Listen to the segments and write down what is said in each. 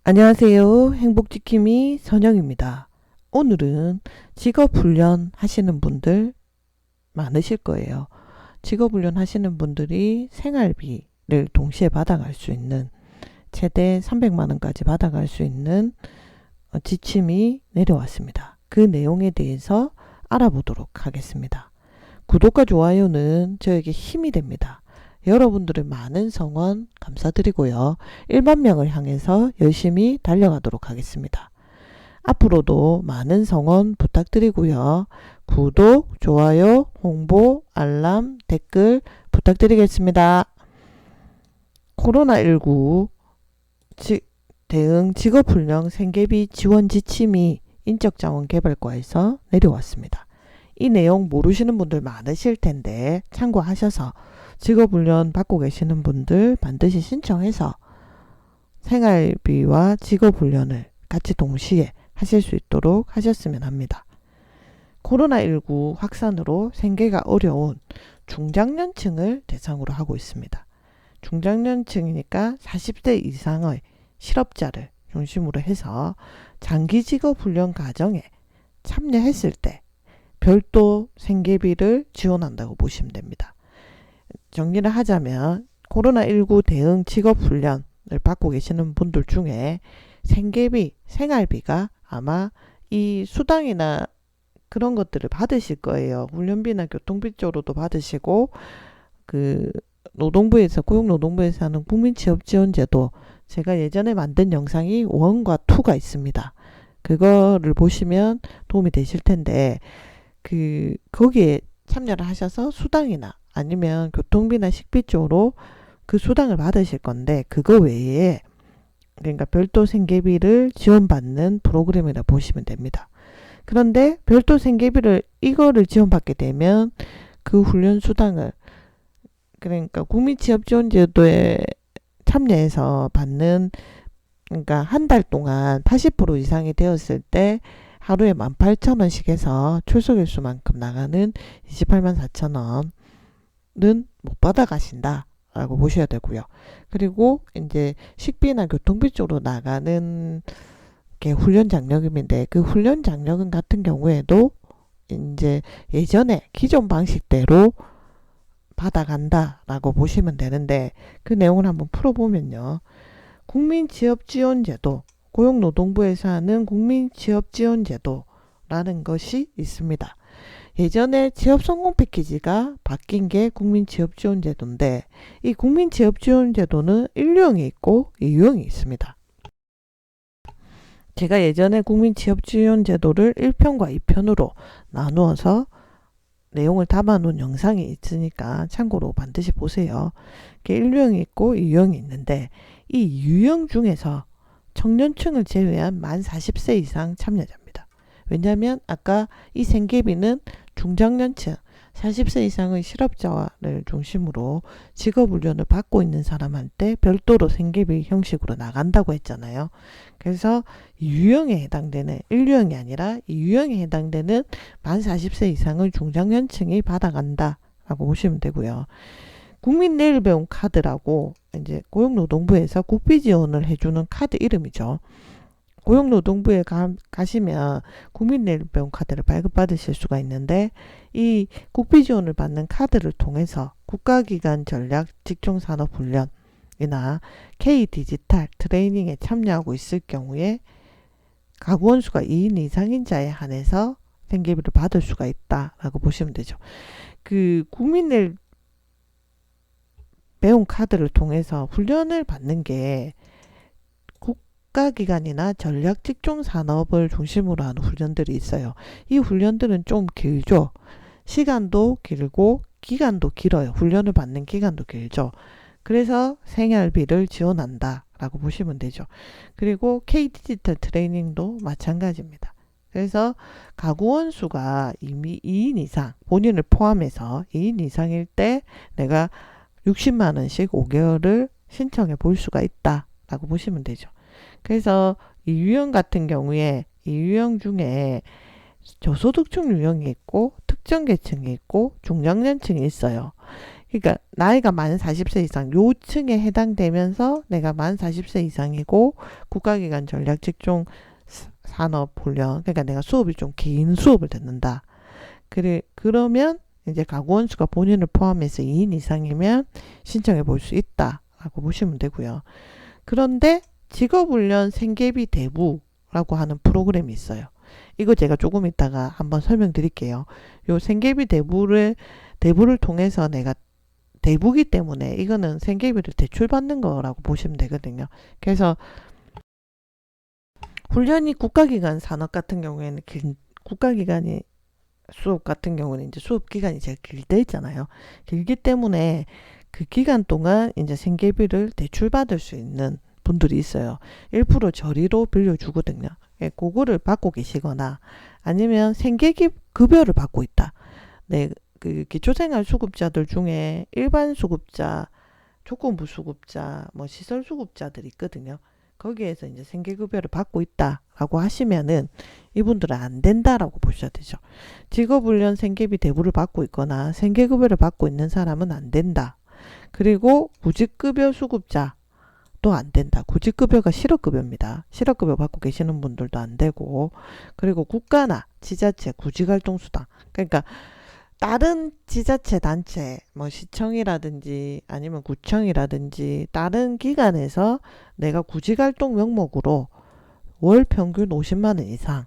안녕하세요. 행복지킴이 선영입니다. 오늘은 직업훈련 하시는 분들 많으실 거예요. 직업훈련 하시는 분들이 생활비를 동시에 받아갈 수 있는 최대 300만원까지 받아갈 수 있는 지침이 내려왔습니다. 그 내용에 대해서 알아보도록 하겠습니다. 구독과 좋아요는 저에게 힘이 됩니다. 여러분들의 많은 성원 감사드리고요. 1만 명을 향해서 열심히 달려가도록 하겠습니다. 앞으로도 많은 성원 부탁드리고요. 구독, 좋아요, 홍보, 알람, 댓글 부탁드리겠습니다. 코로나19 대응 직업훈련 생계비 지원 지침이 인적자원개발과에서 내려왔습니다. 이 내용 모르시는 분들 많으실 텐데 참고하셔서 직업훈련 받고 계시는 분들 반드시 신청해서 생활비와 직업훈련을 같이 동시에 하실 수 있도록 하셨으면 합니다. 코로나19 확산으로 생계가 어려운 중장년층을 대상으로 하고 있습니다. 중장년층이니까 40대 이상의 실업자를 중심으로 해서 장기 직업훈련 과정에 참여했을 때 별도 생계비를 지원한다고 보시면 됩니다. 정리를 하자면 코로나19 대응 직업훈련을 받고 계시는 분들 중에 생계비, 생활비가 아마 이 수당이나 그런 것들을 받으실 거예요. 훈련비나 교통비 쪽으로도 받으시고 노동부에서 고용노동부에서 하는 국민취업지원제도 제가 예전에 만든 영상이 1과 2가 있습니다. 그거를 보시면 도움이 되실 텐데 거기에 참여를 하셔서 수당이나 아니면 교통비나 식비 쪽으로 그 수당을 받으실 건데 그거 외에 그러니까 별도 생계비를 지원받는 프로그램이라 보시면 됩니다. 그런데 별도 생계비를 이거를 지원받게 되면 그 훈련 수당을 그러니까 국민취업지원제도에 참여해서 받는 그러니까 한 달 동안 80% 이상이 되었을 때 하루에 18,000원씩 해서 출석일수만큼 나가는 28만 4천원은 못 받아 가신다 라고 보셔야 되고요. 그리고 이제 식비나 교통비 쪽으로 나가는 게 훈련 장려금인데 그 훈련 장려금 같은 경우에도 이제 예전에 기존 방식대로 받아간다 라고 보시면 되는데 그 내용을 한번 풀어보면요. 국민취업지원제도 고용노동부에서 하는 국민취업지원제도라는 것이 있습니다. 예전에 취업성공 패키지가 바뀐 게 국민취업지원제도인데 이 국민취업지원제도는 1유형이 있고 2유형이 있습니다. 제가 예전에 국민취업지원제도를 1편과 2편으로 나누어서 내용을 담아놓은 영상이 있으니까 참고로 반드시 보세요. 1유형이 있고 2유형이 있는데 이 유형 중에서 청년층을 제외한 만 40세 이상 참여자입니다. 왜냐하면 아까 이 생계비는 중장년층 40세 이상의 실업자를 중심으로 직업훈련을 받고 있는 사람한테 별도로 생계비 형식으로 나간다고 했잖아요. 그래서 유형에 해당되는 1유형이 아니라 2유형에 해당되는 만 40세 이상의 중장년층이 받아간다 라고 보시면 되고요. 국민 내일 배움 카드라고 이제 고용노동부에서 국비 지원을 해주는 카드 이름이죠. 고용노동부에 가시면 국민 내일 배움 카드를 발급받으실 수가 있는데 이 국비 지원을 받는 카드를 통해서 국가기관 전략 직종산업훈련이나 K디지털 트레이닝에 참여하고 있을 경우에 가구원 수가 2인 이상인 자에 한해서 생계비를 받을 수가 있다라고 보시면 되죠. 국민 내일 배움 카드를 통해서 훈련을 받는 게 국가기관이나 전략 직종 산업을 중심으로 하는 훈련들이 있어요. 이 훈련들은 좀 길죠. 시간도 길고 기간도 길어요. 훈련을 받는 기간도 길죠. 그래서 생활비를 지원한다 라고 보시면 되죠. 그리고 K디지털 트레이닝도 마찬가지입니다. 그래서 가구원 수가 이미 2인 이상 본인을 포함해서 2인 이상일 때 내가 60만원씩 5개월을 신청해 볼 수가 있다 라고 보시면 되죠. 그래서 이 유형 같은 경우에 이 유형 중에 저소득층 유형이 있고 특정 계층이 있고 중장년층이 있어요. 그러니까 나이가 만 40세 이상 요 층에 해당되면서 내가 만 40세 이상이고 국가기관 전략 직종 산업 훈련, 그러니까 내가 수업이 좀 긴 수업을 듣는다. 그러면 이제 가구원수가 본인을 포함해서 2인 이상이면 신청해 볼 수 있다라고 보시면 되고요. 그런데 직업훈련 생계비 대부라고 하는 프로그램이 있어요. 이거 제가 조금 이따가 한번 설명드릴게요. 요 생계비 대부를 통해서 내가 대부기 때문에 이거는 생계비를 대출받는 거라고 보시면 되거든요. 그래서 훈련이 국가기관 산업 같은 경우에는 국가기관이 수업 같은 경우는 이제 수업 기간이 제일 길다 있잖아요. 길기 때문에 그 기간 동안 이제 생계비를 대출받을 수 있는 분들이 있어요. 1% 저리로 빌려주거든요. 예, 그거를 받고 계시거나 아니면 생계급여를 받고 있다. 네, 그 기초생활 수급자들 중에 일반 수급자, 조건부 수급자, 뭐 시설 수급자들이 있거든요. 거기에서 이제 생계급여를 받고 있다라고 하시면은 이분들은 안 된다라고 보셔야 되죠. 직업훈련 생계비 대부를 받고 있거나 생계급여를 받고 있는 사람은 안 된다. 그리고 구직급여 수급자 또 안 된다. 구직급여가 실업급여입니다. 실업급여 받고 계시는 분들도 안 되고, 그리고 국가나 지자체 구직활동수당, 그러니까 다른 지자체 단체, 뭐 시청이라든지 아니면 구청이라든지 다른 기관에서 내가 구직활동 명목으로 월 평균 50만 원 이상,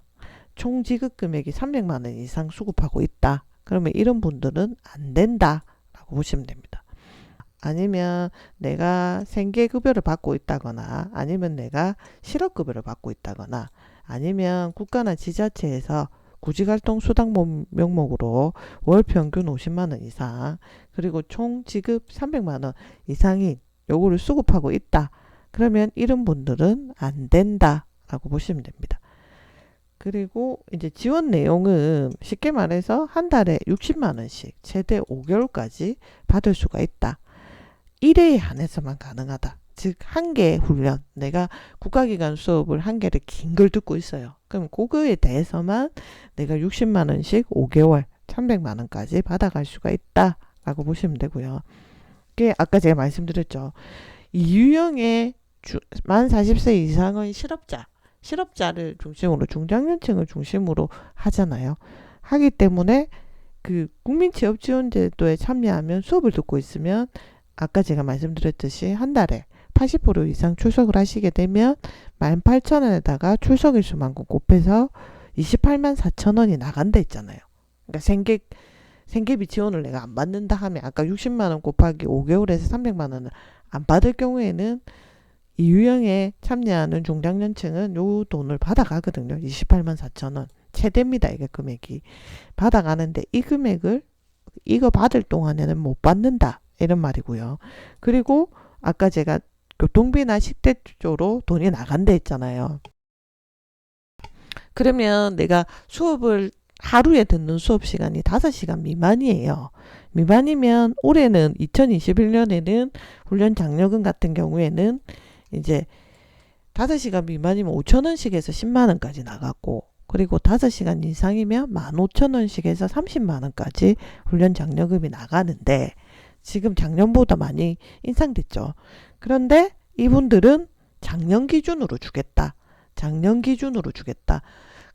총 지급 금액이 300만 원 이상 수급하고 있다. 그러면 이런 분들은 안 된다라고 보시면 됩니다. 아니면 내가 생계급여를 받고 있다거나 아니면 내가 실업급여를 받고 있다거나 아니면 국가나 지자체에서 구직활동 수당 명목으로 월 평균 50만 원 이상 그리고 총 지급 300만 원 이상인 요거를 수급하고 있다. 그러면 이런 분들은 안 된다라고 보시면 됩니다. 그리고 이제 지원 내용은 쉽게 말해서 한 달에 60만 원씩 최대 5개월까지 받을 수가 있다. 1회에 한해서만 가능하다. 즉, 한 개의 훈련, 내가 국가기관 수업을 한 개를 긴 걸 듣고 있어요. 그럼 그거에 대해서만 내가 60만 원씩 5개월, 300만 원까지 받아갈 수가 있다라고 보시면 되고요. 그게 아까 제가 말씀드렸죠. 이 유형의 만 40세 이상의 실업자를 중심으로 중장년층을 중심으로 하잖아요. 하기 때문에 그 국민취업지원제도에 참여하면 수업을 듣고 있으면 아까 제가 말씀드렸듯이 한 달에 80% 이상 출석을 하시게 되면 18,000원에다가 출석일수만큼 곱해서 28만 4천 원이 나간다 했잖아요. 그러니까 생계비 지원을 내가 안 받는다 하면 아까 60만 원 곱하기 5개월에서 300만 원을 안 받을 경우에는 이 유형에 참여하는 중장년층은 요 돈을 받아가거든요. 28만 4천 원. 최대입니다. 이게 금액이. 받아가는데 이 금액을 이거 받을 동안에는 못 받는다. 이런 말이고요. 그리고 아까 제가 교통비나 식대 쪽으로 돈이 나간다 했잖아요. 그러면 내가 수업을 하루에 듣는 수업 시간이 5시간 미만이에요. 미만이면 올해는 2021년에는 훈련 장려금 같은 경우에는 이제 5시간 미만이면 5,000원씩에서 10만원까지 나갔고 그리고 5시간 이상이면 15,000원씩에서 30만원까지 훈련 장려금이 나가는데 지금 작년보다 많이 인상됐죠. 그런데 이분들은 작년 기준으로 주겠다. 작년 기준으로 주겠다.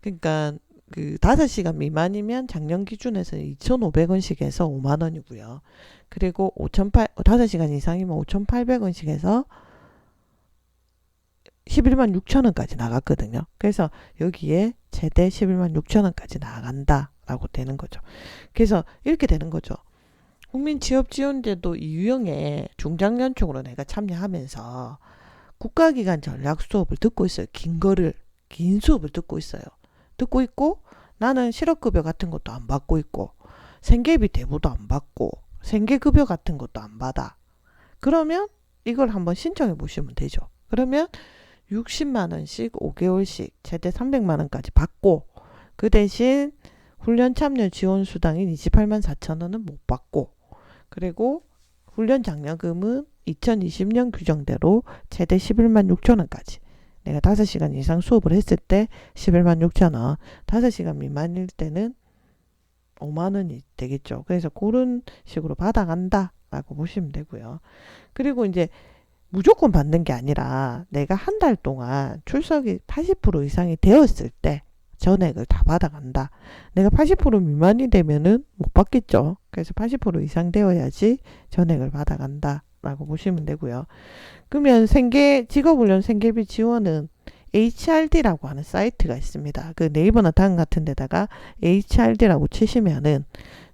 그러니까 그 5시간 미만이면 작년 기준에서 2,500원씩 해서 5만 원이고요. 그리고 5시간 이상이면 5,800원씩 해서 11만 6천 원까지 나갔거든요. 그래서 여기에 최대 11만 6천 원까지 나간다라고 되는 거죠. 그래서 이렇게 되는 거죠. 국민취업지원제도 이 유형의 중장년층으로 내가 참여하면서 국가기관 전략 수업을 듣고 있어요. 긴 수업을 듣고 있어요. 듣고 있고 나는 실업급여 같은 것도 안 받고 있고 생계비 대부도 안 받고 생계급여 같은 것도 안 받아. 그러면 이걸 한번 신청해 보시면 되죠. 그러면 60만 원씩 5개월씩 최대 300만 원까지 받고 그 대신 훈련 참여 지원 수당인 28만 4천 원은 못 받고 그리고 훈련 장려금은 2020년 규정대로 최대 11만 6천 원까지 내가 5시간 이상 수업을 했을 때 11만 6천 원 5시간 미만일 때는 5만 원이 되겠죠. 그래서 그런 식으로 받아간다 라고 보시면 되고요. 그리고 이제 무조건 받는 게 아니라 내가 한 달 동안 출석이 80% 이상이 되었을 때 전액을 다 받아간다. 내가 80% 미만이 되면은 못 받겠죠. 그래서 80% 이상 되어야지 전액을 받아간다 라고 보시면 되고요. 그러면 직업훈련 생계비 지원은 HRD라고 하는 사이트가 있습니다. 그 네이버나 다음 같은 데다가 HRD라고 치시면은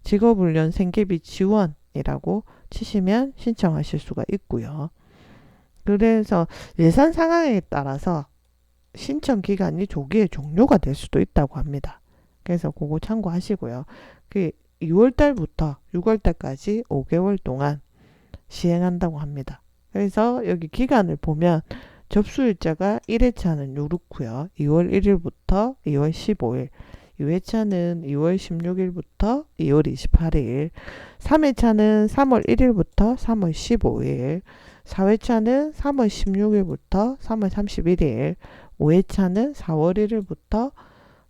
직업훈련 생계비 지원이라고 치시면 신청하실 수가 있고요. 그래서 예산 상황에 따라서 신청 기간이 조기에 종료가 될 수도 있다고 합니다. 그래서 그거 참고하시고요. 그 2월 달부터 6월 달까지 5개월 동안 시행한다고 합니다. 그래서 여기 기간을 보면 접수일자가 1회차는 요렇고요. 2월 1일부터 2월 15일, 2회차는 2월 16일부터 2월 28일, 3회차는 3월 1일부터 3월 15일, 4회차는 3월 16일부터 3월 31일, 5회차는 4월 1일부터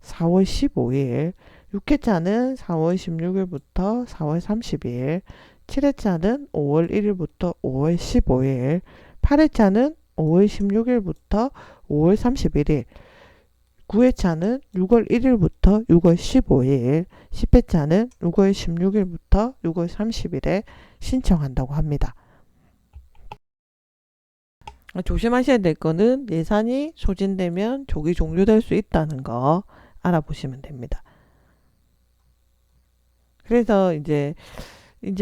4월 15일, 6회차는 4월 16일부터 4월 30일, 7회차는 5월 1일부터 5월 15일, 8회차는 5월 16일부터 5월 31일, 9회차는 6월 1일부터 6월 15일, 10회차는 6월 16일부터 6월 30일에 신청한다고 합니다. 조심하셔야 될 거는 예산이 소진되면 조기 종료될 수 있다는 거 알아보시면 됩니다. 그래서 이제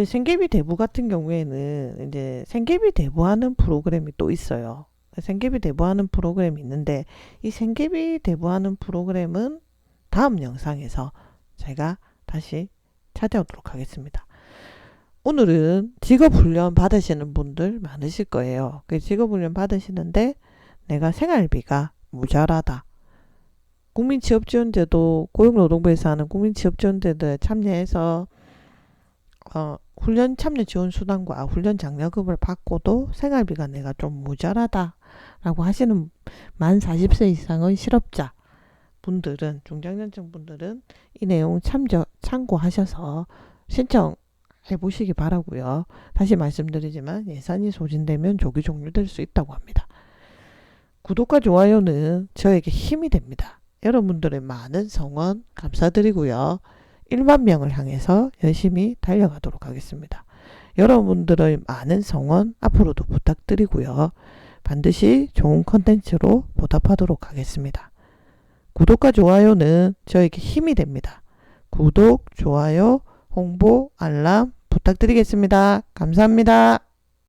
생계비 대부 같은 경우에는 이제 생계비 대부하는 프로그램이 또 있어요. 생계비 대부하는 프로그램이 있는데 이 생계비 대부하는 프로그램은 다음 영상에서 제가 다시 찾아오도록 하겠습니다. 오늘은 직업훈련 받으시는 분들 많으실 거예요. 그 직업훈련 받으시는데 내가 생활비가 모자라다. 국민취업지원제도 고용노동부에서 하는 국민취업지원제도에 참여해서 훈련 참여 지원 수당과 훈련 장려금을 받고도 생활비가 내가 좀 모자라다 라고 하시는 만 40세 이상의 실업자 분들은, 중장년층 분들은 이 내용 참고하셔서 신청해 보시기 바라고요. 다시 말씀드리지만 예산이 소진되면 조기 종료될 수 있다고 합니다. 구독과 좋아요는 저에게 힘이 됩니다. 여러분들의 많은 성원 감사드리고요. 1만 명을 향해서 열심히 달려가도록 하겠습니다. 여러분들의 많은 성원 앞으로도 부탁드리고요. 반드시 좋은 컨텐츠로 보답하도록 하겠습니다. 구독과 좋아요는 저에게 힘이 됩니다. 구독, 좋아요, 홍보, 알람 부탁드리겠습니다. 감사합니다.